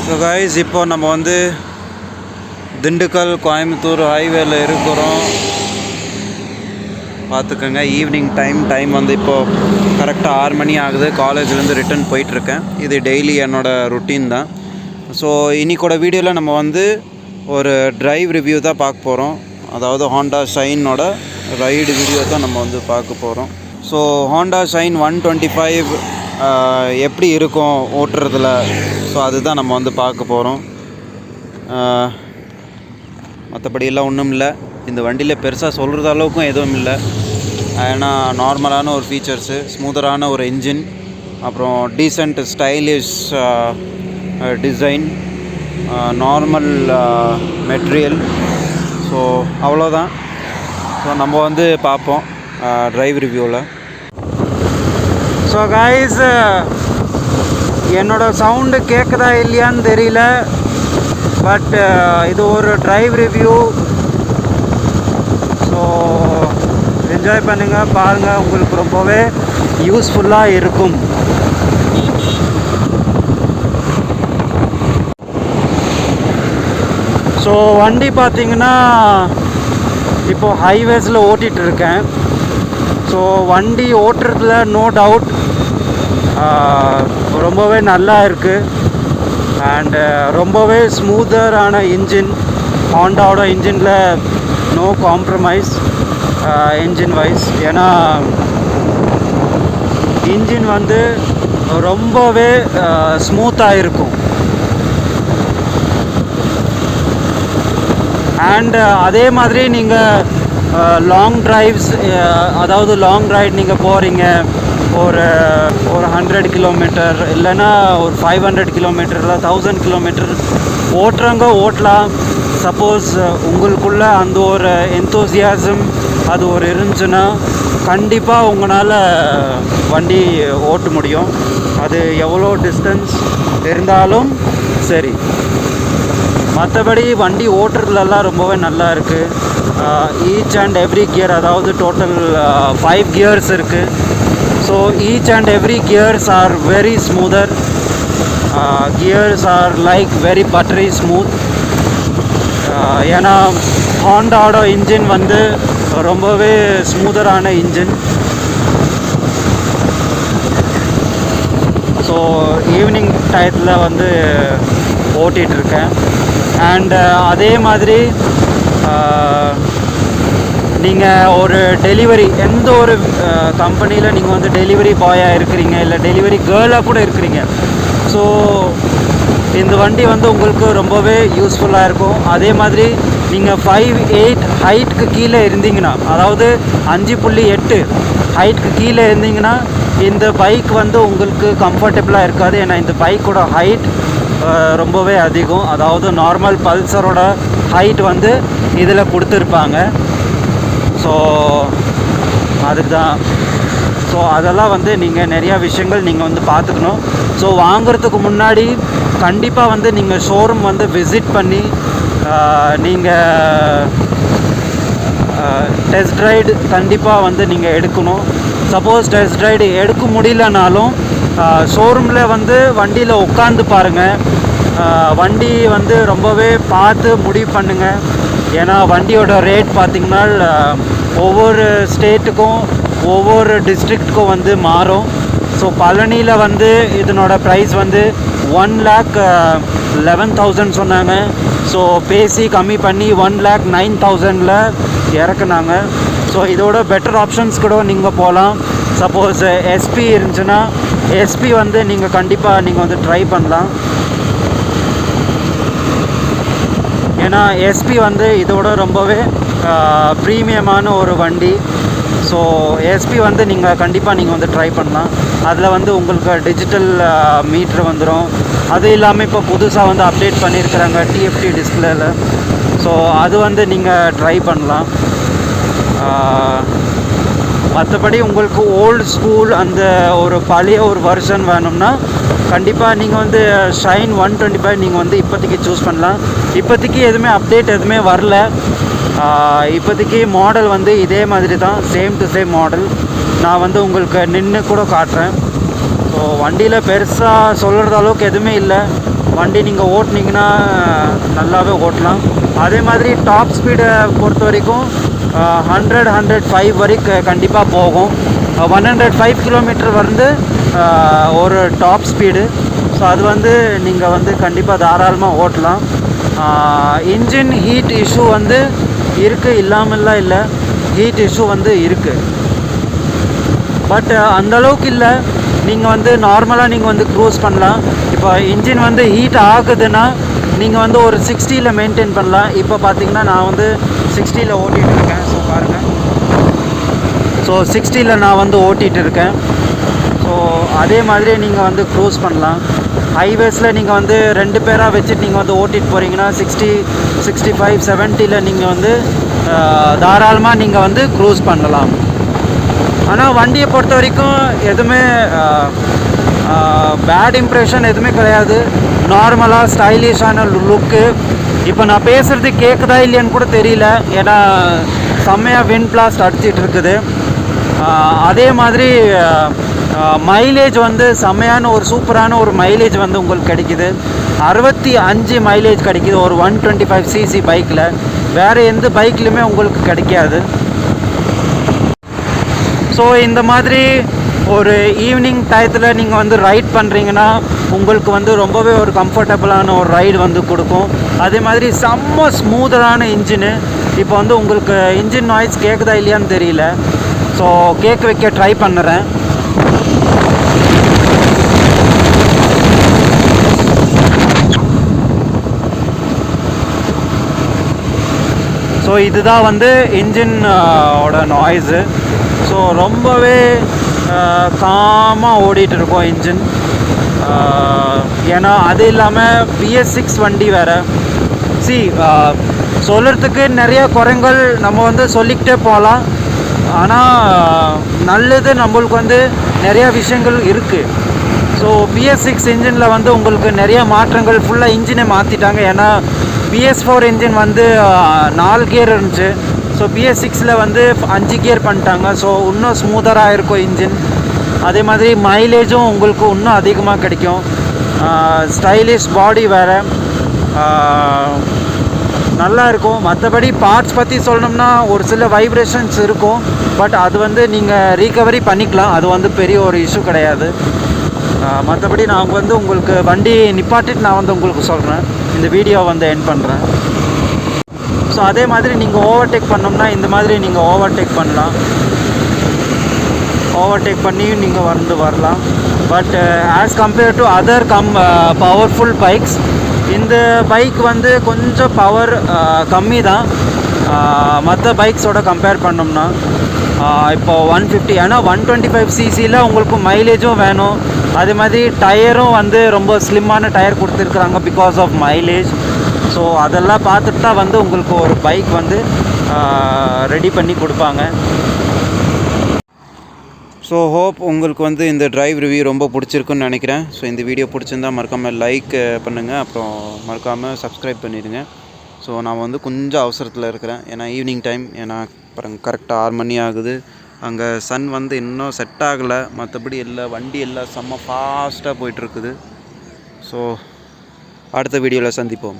So guys, இப்போ நம்ம வந்து திண்டுக்கல் கோயம்புத்தூர் ஹைவேல இருக்கிறோம். பார்த்துக்கோங்க, ஈவினிங் டைம் வந்து இப்போது கரெக்டாக 6 மணி ஆகுது. காலேஜ்லேருந்து ரிட்டன் போயிட்டுருக்கேன். இது டெய்லி என்னோடய ருட்டீன் தான். ஸோ இன்றைக்கோட வீடியோவில் நம்ம வந்து ஒரு டிரைவ் ரிவ்யூ தான் பார்க்க போகிறோம். அதாவது ஹோண்டா ஷைனோட ரைடு வீடியோ தான் நம்ம வந்து பார்க்க போகிறோம். ஸோ ஹோண்டா ஷைன் 125 எப்படி இருக்கும் ஓட்டுறதுல, ஸோ அதுதான் நம்ம வந்து பார்க்க போகிறோம். மற்றபடியெல்லாம் ஒன்றும் இல்லை. இந்த வண்டியில் பெருசாக சொல்கிறது அளவுக்கும் எதுவும் இல்லை. ஏன்னா நார்மலான ஒரு ஃபீச்சர்ஸு, ஸ்மூத்தரான ஒரு இன்ஜின், அப்புறம் decent stylish design, normal material. So அவ்வளோதான். ஸோ நம்ம வந்து பார்ப்போம் டிரைவ் ரிவ்யூவில். ஸோ கைஸ், என்னோடய சவுண்டு கேட்குதா இல்லையான்னு தெரியல. பட் இது ஒரு டிரைவ் ரிவ்யூ. ஸோ என்ஜாய் பண்ணுங்கள், பாருங்கள், உங்களுக்கு ரொம்பவே யூஸ்ஃபுல்லாக இருக்கும். ஸோ வண்டி பார்த்திங்கன்னா இப்போது ஹைவேஸில் ஓட்டிகிட்ருக்கேன். ஸோ வண்டி ஓட்டுறதுல நோ டவுட் ரொம்பவே நல்லா இருக்குது. அண்டு ரொம்பவே ஸ்மூத்தரான இன்ஜின். ஹாண்டாவோட இன்ஜினில் நோ காம்ப்ரமைஸ் இன்ஜின் வைஸ். ஏன்னா இன்ஜின் வந்து ரொம்பவே ஸ்மூத்தாக இருக்கும். அண்டு அதே மாதிரி நீங்கள் லாங் டிரைவ்ஸ், அதாவது லாங் ரைட் நீங்கள் போகிறீங்க, ஒரு 100 கிலோமீட்டர் இல்லைன்னா ஒரு 500 கிலோமீட்டர் இல்லை 1000 கிலோமீட்டர் ஓட்டுறவங்க ஓட்டலாம். சப்போஸ் உங்களுக்குள்ள அந்த ஒரு எந்தூசியாசம் அது ஒரு இருந்துச்சுன்னா கண்டிப்பாக உங்களால் வண்டி ஓட்ட முடியும். அது எவ்வளோ டிஸ்டன்ஸ் இருந்தாலும் சரி. மற்றபடி வண்டி ஓட்டுறதுலலாம் ரொம்பவே நல்லா இருக்குது. ஈச் அண்ட் எவ்ரி கியர், அதாவது டோட்டல் 5 கியர்ஸ் இருக்குது. So each and every gears are very smoother. Gears are like very buttery smooth. ஏன்னா ஹாண்டாவோட இன்ஜின் வந்து ரொம்பவே ஸ்மூதரான இன்ஜின். ஸோ ஈவினிங் டயத்தில் வந்து ஓட்டிகிட்ருக்கேன். அண்டு அதே மாதிரி நீங்கள் ஒரு டெலிவரி, எந்த ஒரு கம்பெனியில் நீங்கள் வந்து டெலிவரி பாயாக இருக்கிறீங்க இல்லை டெலிவரி கேர்ளாக கூட இருக்கிறீங்க, ஸோ இந்த வண்டி வந்து உங்களுக்கு ரொம்பவே யூஸ்ஃபுல்லாக இருக்கும். அதே மாதிரி நீங்கள் 5'8" ஹைட்டுக்கு கீழே இருந்தீங்கன்னா, அதாவது 5.8 ஹைட்டுக்கு கீழே இருந்தீங்கன்னா இந்த பைக் வந்து உங்களுக்கு கம்ஃபர்டபுளாக இருக்காது. ஏன்னா இந்த பைக்கோட ஹைட் ரொம்பவே அதிகம். அதாவது நார்மல் பல்சரோட ஹைட் வந்து இதில் கொடுத்துருப்பாங்க. ஸோ அதுக்கு தான். ஸோ அதெல்லாம் வந்து நீங்கள் நிறையா விஷயங்கள் நீங்கள் வந்து பார்த்துக்கணும். ஸோ வாங்கிறதுக்கு முன்னாடி கண்டிப்பாக வந்து நீங்கள் ஷோரூம் வந்து விசிட் பண்ணி நீங்கள் டெஸ்ட் ரைடு கண்டிப்பாக வந்து நீங்கள் எடுக்கணும். சப்போஸ் டெஸ்ட் ரைடு எடுக்க முடியலனாலும் ஷோரூமில் வந்து வண்டியில் உட்காந்து பாருங்கள். வண்டி வந்து ரொம்பவே பார்த்து முடிவு பண்ணுங்கள். ஏன்னா வண்டியோட ரேட் பார்த்திங்கன்னா ஒவ்வொரு ஸ்டேட்டுக்கும் ஒவ்வொரு டிஸ்ட்ரிக்ட்டுக்கும் வந்து மாறும். ஸோ பழனியில் வந்து இதனோட ப்ரைஸ் வந்து 1,11,000 சொன்னாங்க. ஸோ பேசி கம்மி பண்ணி 1,09,000 இறக்குனாங்க. ஸோ இதோட பெட்டர் ஆப்ஷன்ஸ் கூட நீங்கள் போகலாம். சப்போஸ் எஸ்பி இருந்துச்சுன்னா எஸ்பி வந்து நீங்கள் கண்டிப்பாக நீங்கள் வந்து ட்ரை பண்ணலாம். ஏன்னா எஸ்பி வந்து இதோட ரொம்பவே ப்ரீமியமான ஒரு வண்டி. ஸோ எஸ்பி வந்து நீங்கள் கண்டிப்பாக நீங்கள் வந்து ட்ரை பண்ணலாம். அதில் வந்து உங்களுக்கு டிஜிட்டல் மீட்ரு வந்துடும். அது இல்லாமல் இப்போ புதுசாக வந்து அப்டேட் பண்ணியிருக்கிறாங்க டிஎஃப்டி டிஸ்பிளேயில். ஸோ அது வந்து நீங்கள் ட்ரை பண்ணலாம். மற்றபடி உங்களுக்கு ஓல்டு ஸ்கூல் அந்த ஒரு பழைய ஒரு வெர்ஷன் வேணும்னா கண்டிப்பாக நீங்கள் வந்து ஷைன் 125 நீங்கள் வந்து இப்போதைக்கு சூஸ் பண்ணலாம். இப்போதைக்கு எதுவுமே அப்டேட் எதுவுமே வரல. இப்போதைக்கு மாடல் வந்து இதே மாதிரி தான், சேம் டு சேம் மாடல். நான் வந்து உங்களுக்கு நின்று கூட காட்டுறேன். ஸோ ஸோ வண்டியில் பெருசாக சொல்கிறது அளவுக்கு எதுவுமே இல்லை. வண்டி நீங்கள் ஓட்டினீங்கன்னா நல்லாவே ஓட்டலாம். அதே மாதிரி டாப் ஸ்பீடை பொறுத்த வரைக்கும் 105 வரைக்கும் கண்டிப்பாக போகும். 105 கிலோமீட்டர் வந்து ஒரு டாப் ஸ்பீடு. ஸோ அது வந்து நீங்கள் வந்து கண்டிப்பாக தாராளமாக ஓட்டலாம். இன்ஜின் ஹீட் இஷ்யூ வந்து இருக்குது, இல்லாமல்லாம் இல்லை, ஹீட் இஷ்யூ வந்து இருக்குது. பட் அந்தளவுக்கு இல்லை. நீங்கள் வந்து நார்மலாக நீங்கள் வந்து க்ரூஸ் பண்ணலாம். இப்போ இன்ஜின் வந்து ஹீட் ஆகுதுன்னா நீங்கள் வந்து ஒரு 60ல் மெயின்டைன் பண்ணலாம். இப்போ பார்த்தீங்கன்னா நான் வந்து 60ல் ஓட்டிகிட்டு இருக்கேன். ஸோ பாருங்கள், ஸோ 60ல் நான் வந்து ஓட்டிகிட்டு இருக்கேன். ஸோ அதே மாதிரி நீங்கள் வந்து க்ரூஸ் பண்ணலாம். ஹைவேஸில் நீங்கள் வந்து 2 பேராக வச்சுட்டு நீங்கள் வந்து ஓட்டிகிட்டு போகிறீங்கன்னா 60, 65, 70ல் நீங்கள் வந்து தாராளமாக நீங்கள் வந்து க்ரூஸ் பண்ணலாம். ஆனால் வண்டியை பொறுத்த வரைக்கும் எதுவுமே பேட் இம்ப்ரெஷன் எதுவுமே கிடையாது. நார்மலாக ஸ்டைலிஷான லுக்கு. இப்போ நான் பேசுகிறது கேட்குதா இல்லையான்னு கூட தெரியல, ஏன்னா செம்மையாக விண்ட் பிளாஸ்ட் அடிச்சிட்டு இருக்குது. அதே மாதிரி மைலேஜ் வந்து செம்மையான ஒரு சூப்பரான ஒரு மைலேஜ் வந்து உங்களுக்கு கிடைக்கிது. 65 மைலேஜ் கிடைக்கிது ஒரு 125cc பைக்கில். வேறு எந்த பைக்லையுமே உங்களுக்கு கிடைக்காது. ஸோ இந்த மாதிரி ஒரு ஈவினிங் டயத்தில் நீங்கள் வந்து ரைட் பண்ணுறீங்கன்னா உங்களுக்கு வந்து ரொம்பவே ஒரு கம்ஃபர்டபுளான ஒரு ரைடு வந்து கொடுக்கும். அதே மாதிரி செம்ம ஸ்மூதரான இன்ஜினு. இப்போ வந்து உங்களுக்கு இன்ஜின் நாய்ஸ் கேட்குதா இல்லையான்னு தெரியல. ஸோ கேட்க வைக்க ட்ரை பண்ணுறேன். ஸோ இதுதான் வந்து இன்ஜின் ஓட நாய்ஸு. ஸோ ரொம்பவே காமாக ஓடிட்டுருக்கோம் இன்ஜின். ஏன்னா அது இல்லாமல் PS6 வண்டி வேறு. சொல்கிறதுக்கு நிறைய குறைகள் நம்ம வந்து சொல்லிக்கிட்டே போகலாம். ஆனால் நல்லது நம்மளுக்கு வந்து நிறையா விஷயங்கள் இருக்குது. ஸோ PS6 இன்ஜினில் வந்து உங்களுக்கு நிறைய மாற்றங்கள், ஃபுல்லாக இன்ஜினை மாற்றிட்டாங்க. ஏன்னா PS4 இன்ஜின் வந்து 4 கியர் இருந்துச்சு. ஸோ PS6ல் வந்து 5 கியர் பண்ணிட்டாங்க. ஸோ இன்னும் ஸ்மூதராக இருக்கும் இன்ஜின். அதே மாதிரி மைலேஜும் உங்களுக்கு இன்னும் அதிகமாக கிடைக்கும். ஸ்டைலிஷ் பாடி வேறு நல்லா இருக்கும். மற்றபடி பார்ட்ஸ் பற்றி சொல்லணும்னா ஒரு சில வைப்ரேஷன்ஸ் இருக்கும். பட் அது வந்து நீங்கள் ரீகவரி பண்ணிக்கலாம். அது வந்து பெரிய ஒரு இஷ்யூ கிடையாது. மற்றபடி நான் வந்து உங்களுக்கு வண்டி நிப்பாட்டிட்டு நான் வந்து உங்களுக்கு சொல்கிறேன். இந்த வீடியோ வந்து எண்ட் பண்ணுறேன். ஸோ அதே மாதிரி நீங்கள் ஓவர்டேக் பண்ணோம்னா இந்த மாதிரி நீங்கள் ஓவர்டேக் பண்ணலாம். ஓவர்டேக் பண்ணியும் நீங்கள் வந்து வரலாம். But as compare to other powerful bikes, இந்த பைக் வந்து கொஞ்சம் பவர் கம்மி தான் மற்ற பைக்ஸோட கம்பேர் பண்ணோம்னா. இப்போது 150, ஏன்னா 125cc உங்களுக்கு மைலேஜும் வேணும். அதே மாதிரி டயரும் வந்து ரொம்ப ஸ்லிம்மான டயர் கொடுத்துருக்குறாங்க பிகாஸ் ஆஃப் மைலேஜ். ஸோ அதெல்லாம் பார்த்துட்டு தான் வந்து உங்களுக்கு ஒரு பைக் வந்து ரெடி பண்ணி கொடுப்பாங்க. ஸோ ஹோப் உங்களுக்கு வந்து இந்த டிரைவ் ரிவ்யூ ரொம்ப பிடிச்சிருக்குன்னு நினைக்கிறேன். ஸோ இந்த வீடியோ பிடிச்சிருந்தால் மறக்காமல் லைக் பண்ணுங்கள், அப்புறம் மறக்காமல் சப்ஸ்கிரைப் பண்ணிடுங்க. ஸோ நான் வந்து கொஞ்சம் அவசரத்தில் இருக்கிறேன், ஏன்னா ஈவினிங் டைம். ஏன்னா கரெக்டாக 6 மணி ஆகுது. அங்கே சன் வந்து இன்னும் செட் ஆகலை. மற்றபடி வண்டி எல்லாம் செம்ம ஃபாஸ்ட்டாக போயிட்டுருக்குது. ஸோ அடுத்த வீடியோவில் சந்திப்போம்.